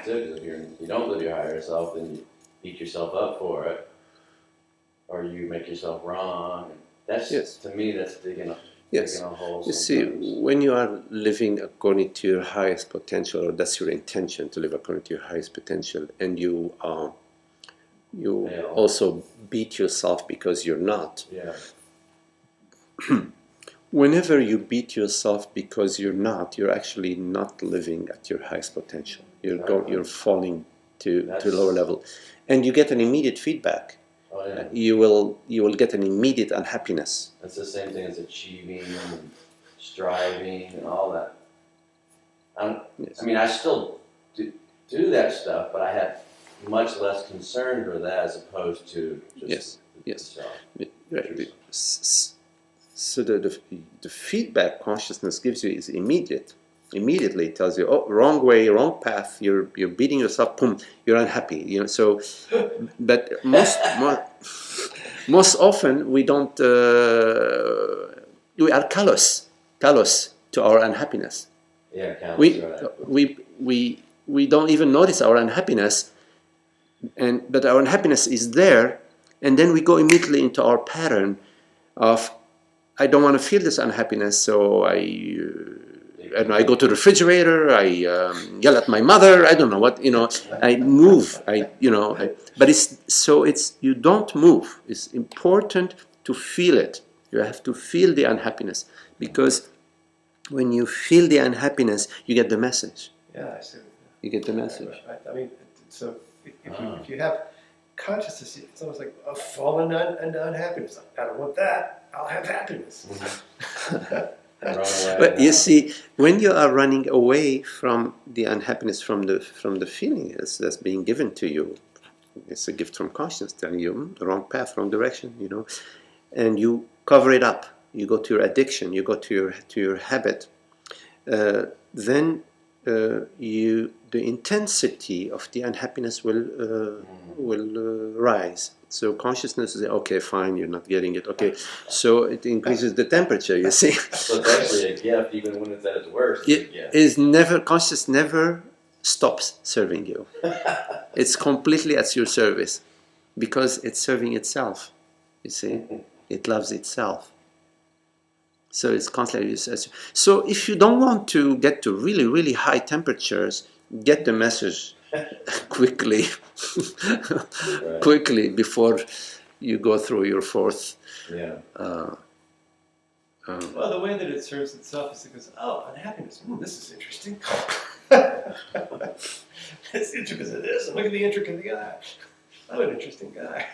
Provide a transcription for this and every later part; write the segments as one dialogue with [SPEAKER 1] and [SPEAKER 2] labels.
[SPEAKER 1] too, because if you don't live your higher self, then you beat yourself up for it, or you make yourself wrong. That's to me, that's digging a hole.
[SPEAKER 2] You see, when you are living according to your highest potential, or that's your intention to live according to your highest potential, and you also beat yourself because you're not.
[SPEAKER 1] Yeah.
[SPEAKER 2] Whenever you beat yourself because you're actually not living at your highest potential. You're falling to a lower level, and you get an immediate feedback.
[SPEAKER 1] Oh, yeah.
[SPEAKER 2] You will get an immediate unhappiness.
[SPEAKER 1] That's the same thing as achieving and striving and all that. I mean, I still do that stuff, but I have much less concern for that as opposed to just
[SPEAKER 2] Right. So the feedback consciousness gives you is immediate. Immediately it tells you, oh, wrong way, wrong path. You're beating yourself. Boom, you're unhappy. You know. So, but most often we don't. We are callous to our unhappiness.
[SPEAKER 1] Yeah,
[SPEAKER 2] we don't even notice our unhappiness, but our unhappiness is there, and then we go immediately into our pattern of, I don't want to feel this unhappiness, so I go to the refrigerator, I yell at my mother, I don't know what, I move, but you don't move. It's important to feel it. You have to feel the unhappiness, because when you feel the unhappiness, you get the message.
[SPEAKER 3] Yeah, I see.
[SPEAKER 2] You get the message.
[SPEAKER 3] I mean, so if you have consciousness, it's almost like a fallen unhappiness. I don't want that. I'll have happiness.
[SPEAKER 2] But you see, when you are running away from the unhappiness, from the feeling that's being given to you, it's a gift from consciousness telling you the wrong path, wrong direction, and you cover it up. You go to your addiction. You go to your habit. Then the intensity of the unhappiness will rise. So consciousness is, okay, fine, you're not getting it. Okay, so it increases the temperature. You see.
[SPEAKER 1] So it's actually a gift, even when it's at its worst.
[SPEAKER 2] Consciousness never stops serving you. It's completely at your service, because it's serving itself. You see, it loves itself. So it's constantly. So if you don't want to get to really, really high temperatures, get the message quickly, quickly before you go through your fourth.
[SPEAKER 1] Yeah.
[SPEAKER 3] Well, the way that it serves itself is it goes, oh, unhappiness. This is interesting. It's intricate of this. Look at the intricate guy. I'm an interesting guy.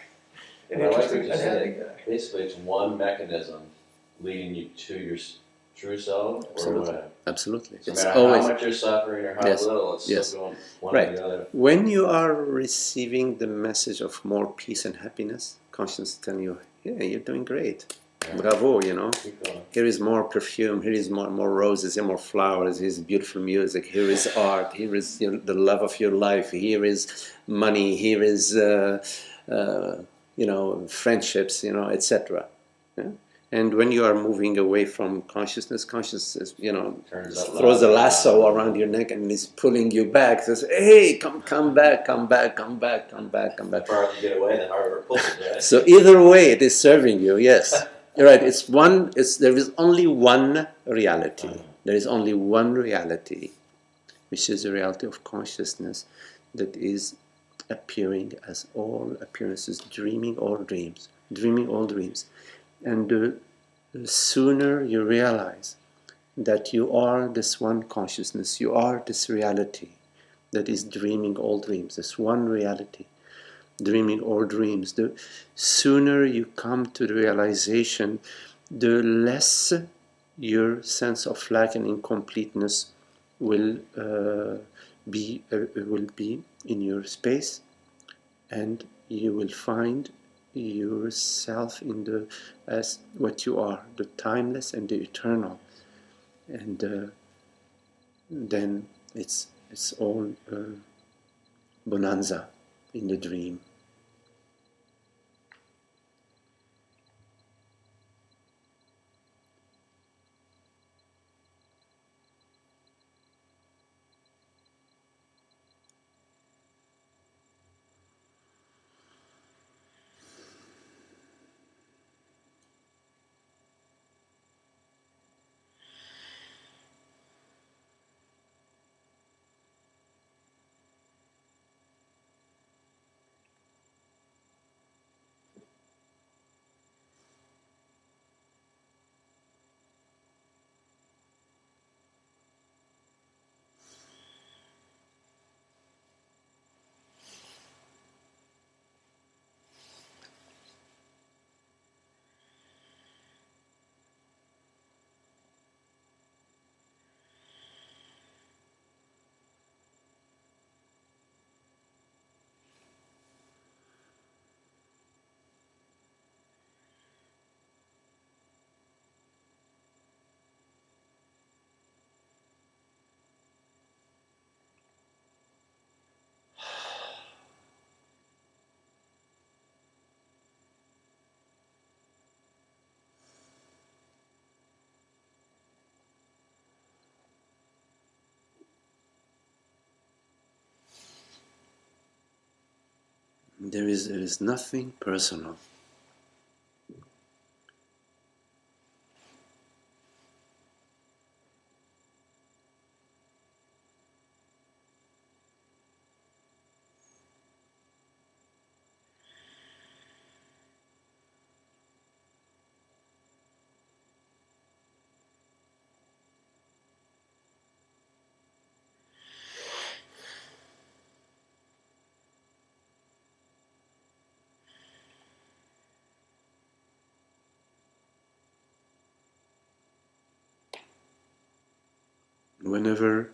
[SPEAKER 3] An interesting, unhappy guy.
[SPEAKER 1] Basically, it's one mechanism leading you to your true self.
[SPEAKER 2] Absolutely. Absolutely.
[SPEAKER 1] No matter how much you're suffering or how little, it's still going one or the other.
[SPEAKER 2] When you are receiving the message of more peace and happiness, consciousness is telling you, yeah, you're doing great. Yeah. Bravo, Here is more perfume, here is more roses, here more flowers, here is beautiful music, here is art, here is the love of your life, here is money, here is friendships, etc. Yeah? And when you are moving away from consciousness throws a lasso around your neck and is pulling you back. Says, "Hey, come back."
[SPEAKER 1] The farther you get away, the harder it pulls, right?
[SPEAKER 2] So either way, it is serving you. Yes, you're right. There is only one reality. There is only one reality, which is the reality of consciousness, that is appearing as all appearances, dreaming all dreams. And the sooner you realize that you are this one consciousness, you are this reality that is dreaming all dreams, this one reality, dreaming all dreams, the sooner you come to the realization, the less your sense of lack and incompleteness will be in your space, and you will find yourself as what you are, the timeless and the eternal, and then it's all bonanza in the dream. There is nothing personal. Whenever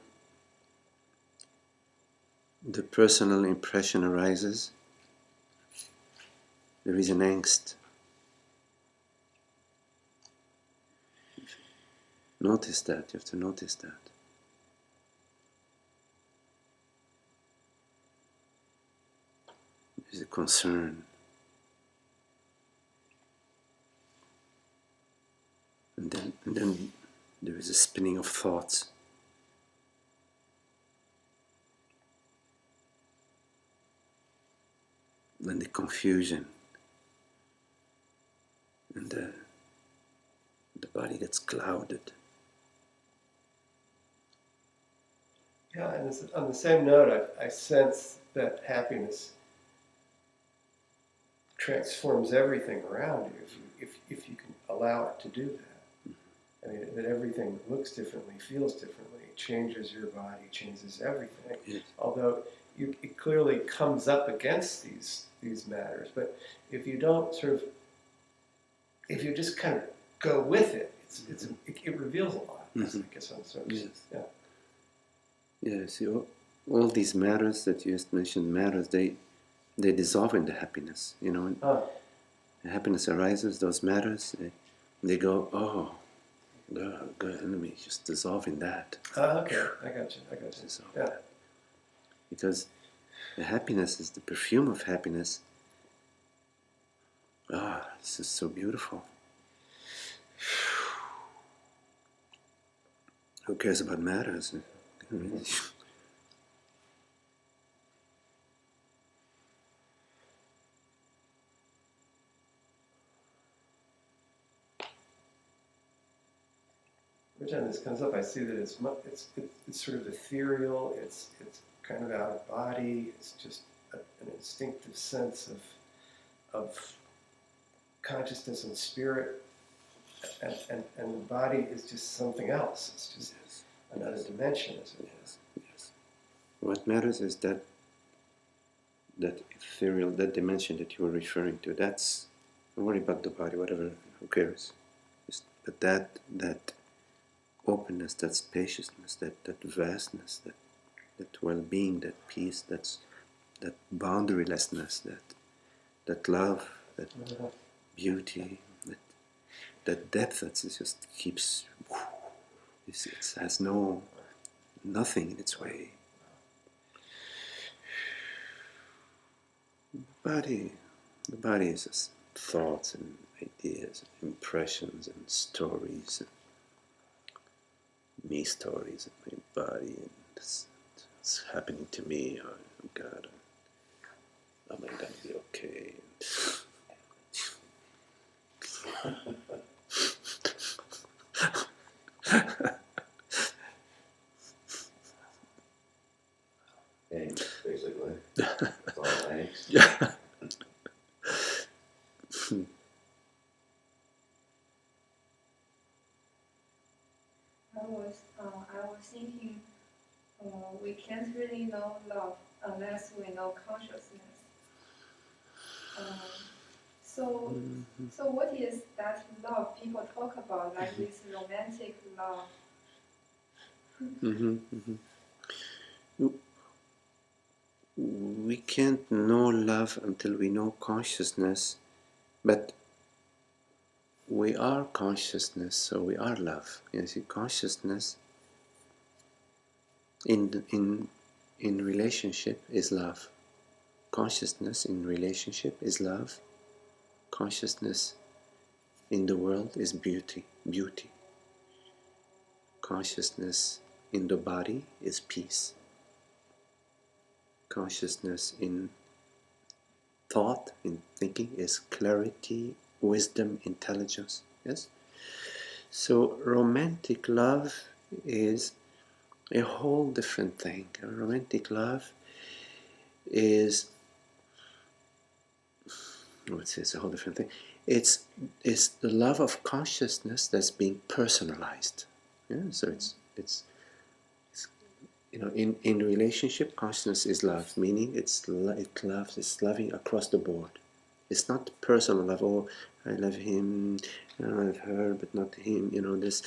[SPEAKER 2] the personal impression arises, there is an angst. Notice that, you have to notice that. There's a concern. And then there is a spinning of thoughts. And the confusion. And the body gets clouded.
[SPEAKER 3] Yeah, and on the same note, I sense that happiness transforms everything around you if you can allow it to do that. I mean, that everything looks differently, feels differently, changes your body, changes everything.
[SPEAKER 2] Yes.
[SPEAKER 3] Although it clearly comes up against these matters, but if you don't if you just kind of go with it, it reveals a lot.
[SPEAKER 2] Mm-hmm.
[SPEAKER 3] I guess I'm sort of,
[SPEAKER 2] Yes.
[SPEAKER 3] yeah.
[SPEAKER 2] Yes, all these matters that you just mentioned, they dissolve into happiness, you know.
[SPEAKER 3] Oh,
[SPEAKER 2] Happiness arises, those matters, they go, oh, good, enemy, just dissolve in that.
[SPEAKER 3] okay, I got you.
[SPEAKER 2] So,
[SPEAKER 3] Yeah.
[SPEAKER 2] because the happiness is the perfume of happiness. This is so beautiful. Who cares about matters?
[SPEAKER 3] Every time this comes up, I see that it's sort of ethereal. It's kind of out of body. It's just an instinctive sense of consciousness and spirit, and the body is just something else. It's just another dimension.
[SPEAKER 2] Yes. What matters is that ethereal, that dimension that you were referring to. Don't worry about the body, whatever. Who cares? But that openness, that spaciousness, that vastness, that well-being, that peace, that boundarylessness, that love, that beauty, that depth that just keeps. It has nothing in its way. The body is just thoughts and ideas, and impressions and stories, and me stories of my body, and it's happening to me. Oh God, am I gonna be okay?
[SPEAKER 1] Angst, basically. It's all angst.
[SPEAKER 2] Yeah.
[SPEAKER 4] I was thinking we can't really know love unless we know consciousness. So what is that love people talk about, like this romantic love?
[SPEAKER 2] We can't know love until we know consciousness, but we are consciousness, so we are love. You see, consciousness in relationship is love. Consciousness in relationship is love. Consciousness in the world is beauty. Consciousness in the body is peace. Consciousness in thought, in thinking, is clarity, wisdom, intelligence. Yes? So romantic love is a whole different thing. Romantic love is, I would say it's a whole different thing. It's the love of consciousness that's being personalized. Yeah? So it's in relationship, consciousness is love, meaning it loves, it's loving across the board. It's not personal love. Oh, I love him, I love her, but not him. This.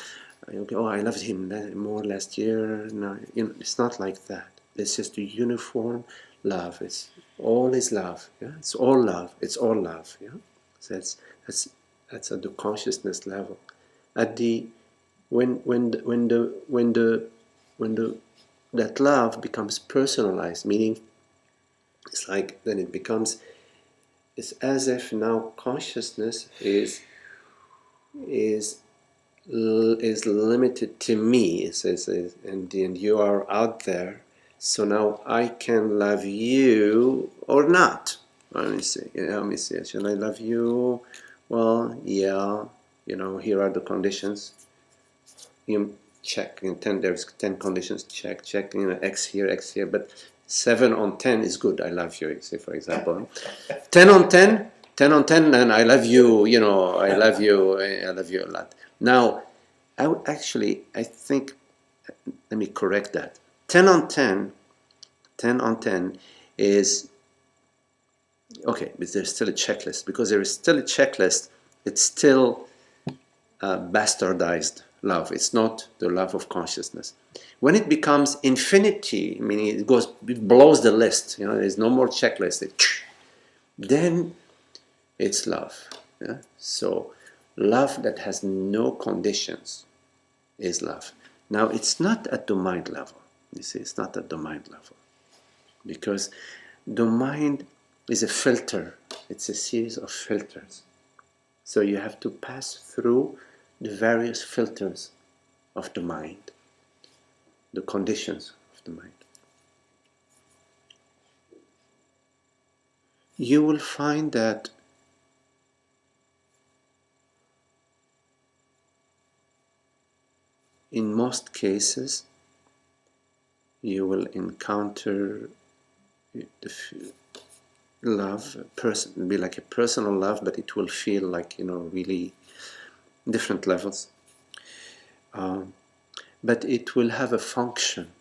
[SPEAKER 2] Okay, oh, I loved him more last year. No, it's not like that. It's just a uniform love. It's all is love. Yeah, it's all love. It's all love. Yeah, so that's at the consciousness level. At the when the that love becomes personalized, meaning it's like then it becomes, it's as if now consciousness is limited to me. It says, and you are out there, so now I can love you or not. Let me see. Shall I love you? Well, yeah. Here are the conditions. You check in 10. There's 10 conditions. Check. X here, but 7 on 10 is good. I love you. Say for example, 10 on 10, and I love you. I love you. I love you a lot. Now, I think. Let me correct that. 10 on 10 is okay, but there's still a checklist. Because there is still a checklist, it's still bastardized love. It's not the love of consciousness. When it becomes infinity, meaning it blows the list, there's no more checklist, then it's love. Yeah? So love that has no conditions is love. Now, it's not at the mind level. You see, it's not at the mind level. Because the mind is a filter. It's a series of filters. So you have to pass through the various filters of the mind, the conditions of the mind. You will find that in most cases, you will encounter love, be like a personal love, but it will feel like, really different levels. But it will have a function.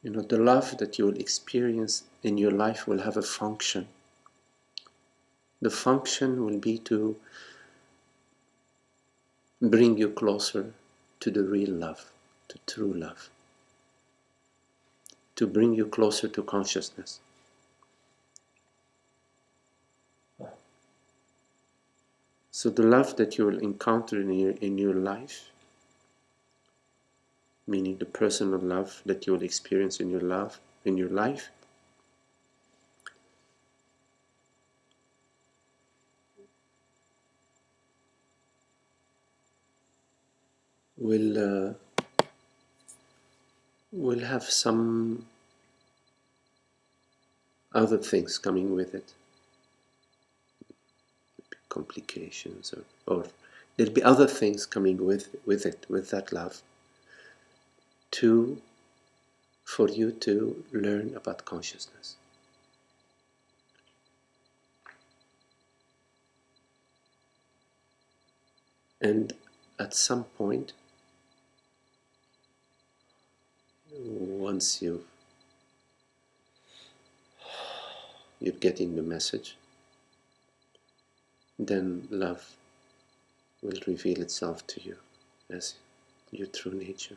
[SPEAKER 2] The love that you will experience in your life will have a function. The function will be to bring you closer to the real love, to true love, to bring you closer to consciousness. So the love that you will encounter in your life, meaning the personal love that you will experience in your life, will have some other things coming with it, complications, or there'll be other things coming with it, with that love, for you to learn about consciousness. And at some point, once you're getting the message, then love will reveal itself to you as your true nature.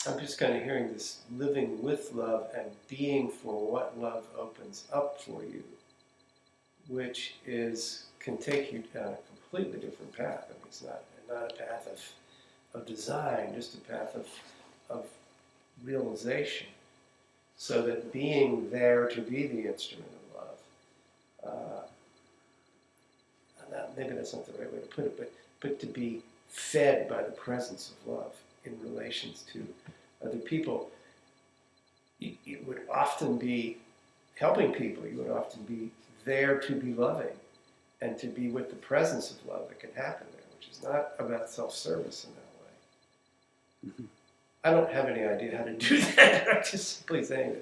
[SPEAKER 3] I'm just kind of hearing this living with love and being for what love opens up for you, which can take you down a completely different path. I mean, it's not a path of design, just a path of realization. So that being there to be the instrument of love, maybe that's not the right way to put it, but to be fed by the presence of love in relations to other people, you would often be helping people. You would often be there to be loving and to be with the presence of love that can happen there, which is not about self-service in that way.
[SPEAKER 2] Mm-hmm.
[SPEAKER 3] I don't have any idea how to do that. I'm just simply saying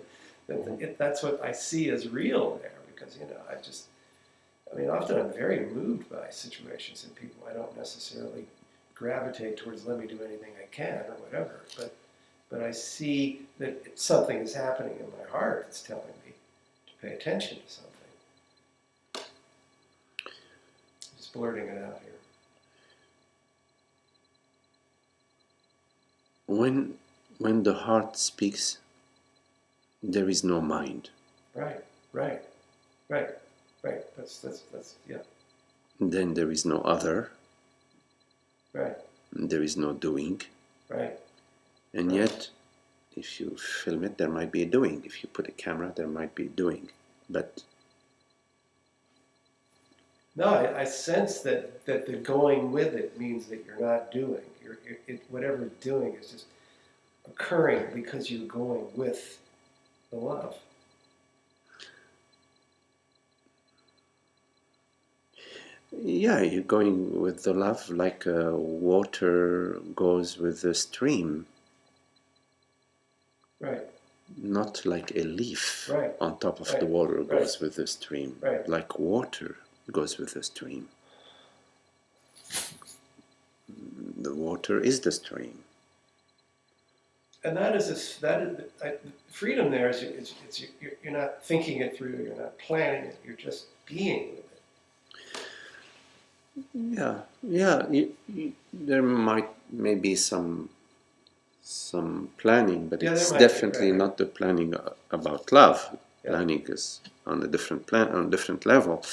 [SPEAKER 3] that that's what I see as real there, because, you know, often I'm very moved by situations and people. I don't necessarily gravitate towards let me do anything I can or whatever, but I see that something is happening in my heart that's telling me to pay attention to something. Just blurting it out here.
[SPEAKER 2] When the heart speaks, there is no mind.
[SPEAKER 3] Right. That's yeah.
[SPEAKER 2] Then there is no other.
[SPEAKER 3] Right.
[SPEAKER 2] There is no doing.
[SPEAKER 3] Right.
[SPEAKER 2] And yet, if you film it, there might be a doing. If you put a camera, there might be a doing. But
[SPEAKER 3] no, I sense that the going with it means that you're not doing. Whatever it's doing is just occurring because you're going with the love.
[SPEAKER 2] yeah, you're going with the love like water goes with the stream.
[SPEAKER 3] Right.
[SPEAKER 2] Not like a leaf
[SPEAKER 3] Right.
[SPEAKER 2] on top of
[SPEAKER 3] Right.
[SPEAKER 2] the water
[SPEAKER 3] Right.
[SPEAKER 2] goes with the stream.
[SPEAKER 3] Right.
[SPEAKER 2] Like water goes with the stream. The water is the stream.
[SPEAKER 3] And freedom there is you're not thinking it through, you're not planning it, you're just being with it.
[SPEAKER 2] Yeah. There may be some planning, but
[SPEAKER 3] Yeah,
[SPEAKER 2] it's
[SPEAKER 3] there might be,
[SPEAKER 2] definitely
[SPEAKER 3] right.
[SPEAKER 2] not the planning about love.
[SPEAKER 3] Yeah.
[SPEAKER 2] Planning is on a different on a different level.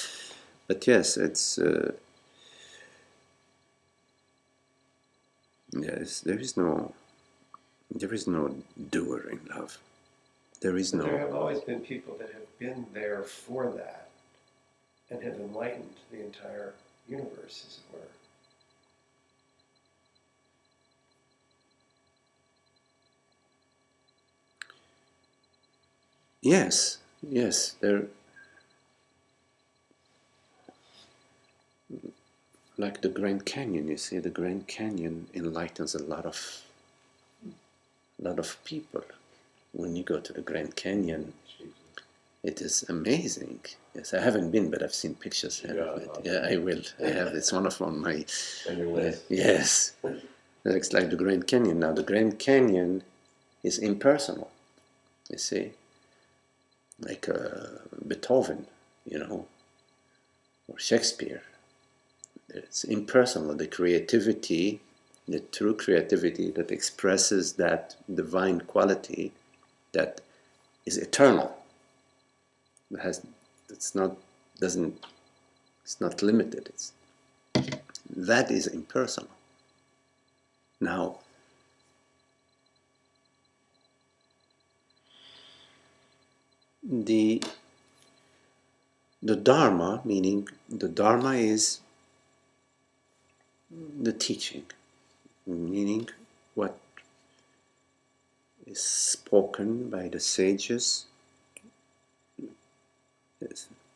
[SPEAKER 2] But yes, it's yes. There is no doer in love. There is
[SPEAKER 3] But there
[SPEAKER 2] no.
[SPEAKER 3] have always been people that have been there for that and have enlightened the entire universe, as it were.
[SPEAKER 2] Yes. There. Like the Grand Canyon, you see, the Grand Canyon enlightens a lot of people. When you go to the Grand Canyon, it is amazing. Yes, I haven't been, but I've seen pictures of it. Yeah, I will. I have. It's one of my.
[SPEAKER 1] On your list.
[SPEAKER 2] Yes, it's like the Grand Canyon. Now the Grand Canyon is impersonal. You see, like Beethoven, or Shakespeare. It's impersonal. The creativity, the true creativity that expresses that divine quality that is eternal. It's not limited. That is impersonal. Now, the Dharma, meaning the Dharma is the teaching, meaning what is spoken by the sages,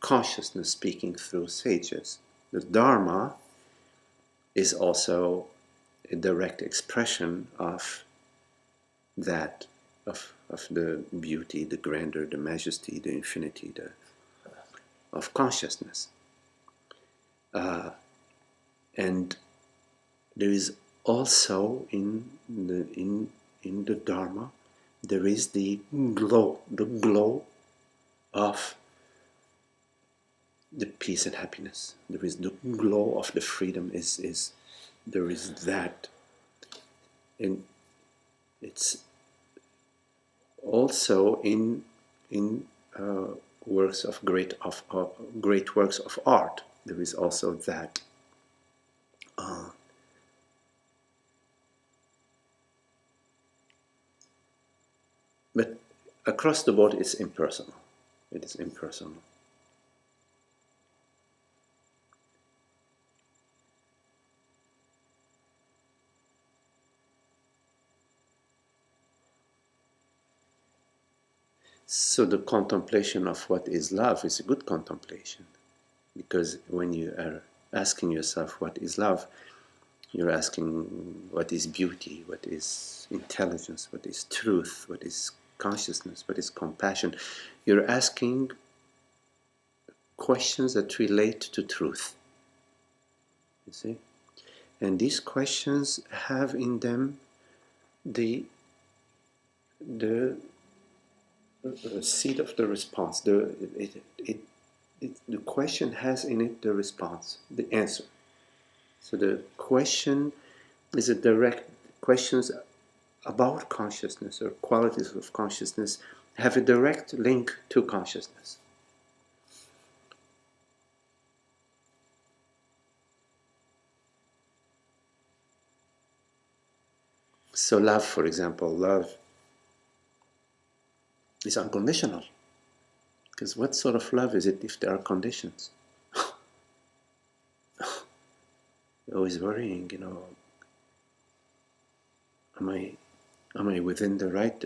[SPEAKER 2] consciousness speaking through sages. The Dharma is also a direct expression of that, of the beauty, the grandeur, the majesty, the infinity, of consciousness. And there is also in the Dharma, there is the glow of the peace and happiness. There is the glow of the freedom. There is that, and it's also in works of great works of art. There is also that. But across the board, it's impersonal. It is impersonal. So the contemplation of what is love is a good contemplation, because when you are asking yourself what is love, you're asking what is beauty, what is intelligence, what is truth, what is consciousness, what is compassion. You're asking questions that relate to truth, you see? And these questions have in them the seed of the response. The question has in it the response, the answer. So the question is a direct questions about consciousness or qualities of consciousness have a direct link to consciousness. So love, for example, love is unconditional. Because what sort of love is it if there are conditions? You're always worrying, am I within the right?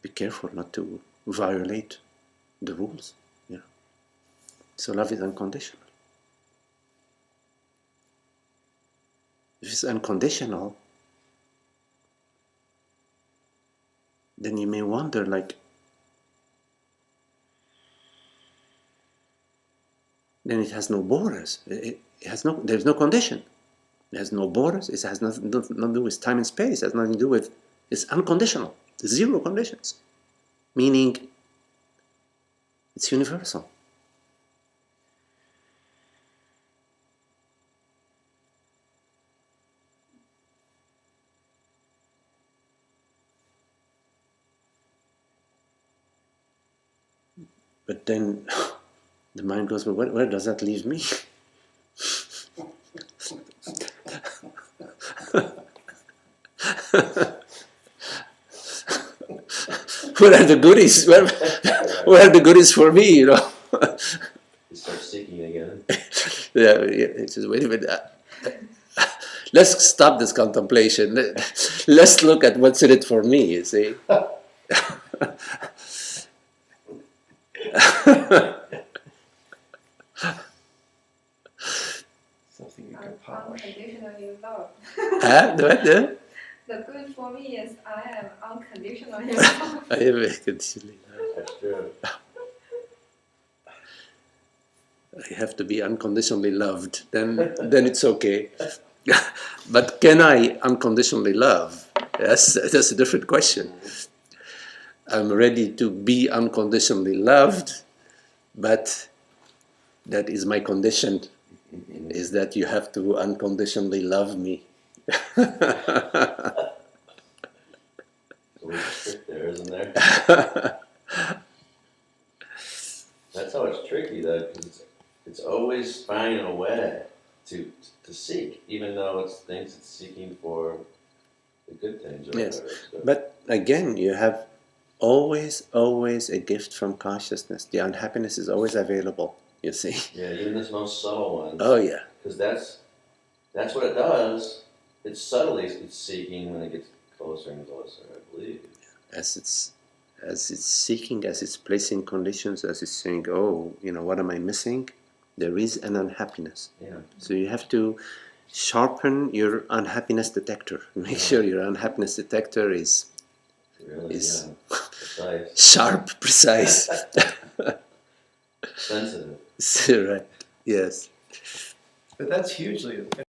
[SPEAKER 2] Be careful not to violate the rules. So love is unconditional. If it's unconditional, then you may wonder, then it has no borders. There's no condition. It has no borders. It has nothing to do with time and space. It has nothing to do with. It's unconditional. Zero conditions, meaning it's universal. But then the mind goes, well, where does that leave me? Where are the goodies? Where are the goodies for me?
[SPEAKER 1] You start seeking again.
[SPEAKER 2] Yeah. It's just, wait a minute. Let's stop this contemplation. Let's look at what's in it for me. You see.
[SPEAKER 3] Something you can polish.
[SPEAKER 4] Unconditionally love.
[SPEAKER 2] What?
[SPEAKER 4] The good for me is I am unconditionally loved.
[SPEAKER 2] I am unconditionally loved.
[SPEAKER 1] That's true.
[SPEAKER 2] I have to be unconditionally loved. Then it's okay. But can I unconditionally love? That's a different question. I'm ready to be unconditionally loved, but that is my condition, is that you have to unconditionally love me.
[SPEAKER 1] There's a little trick there, isn't there? That's how it's tricky, though, because it's always finding a way to seek, even though it thinks it's seeking for the good things. Or
[SPEAKER 2] Yes,
[SPEAKER 1] whatever. So,
[SPEAKER 2] but again, you have always a gift from consciousness. The unhappiness is always available, you see.
[SPEAKER 1] yeah, even this most subtle one.
[SPEAKER 2] Oh yeah.
[SPEAKER 1] Because that's what it does. It's subtly it's seeking when it gets closer and closer, I believe.
[SPEAKER 2] As it's seeking, as it's placing conditions, as it's saying, oh, what am I missing? There is an unhappiness.
[SPEAKER 1] Yeah.
[SPEAKER 2] So you have to sharpen your unhappiness detector. Make sure your unhappiness detector is
[SPEAKER 1] Really,
[SPEAKER 2] is
[SPEAKER 1] precise.
[SPEAKER 2] sharp, precise.
[SPEAKER 1] Sensitive.
[SPEAKER 2] Right. Yes.
[SPEAKER 3] But that's hugely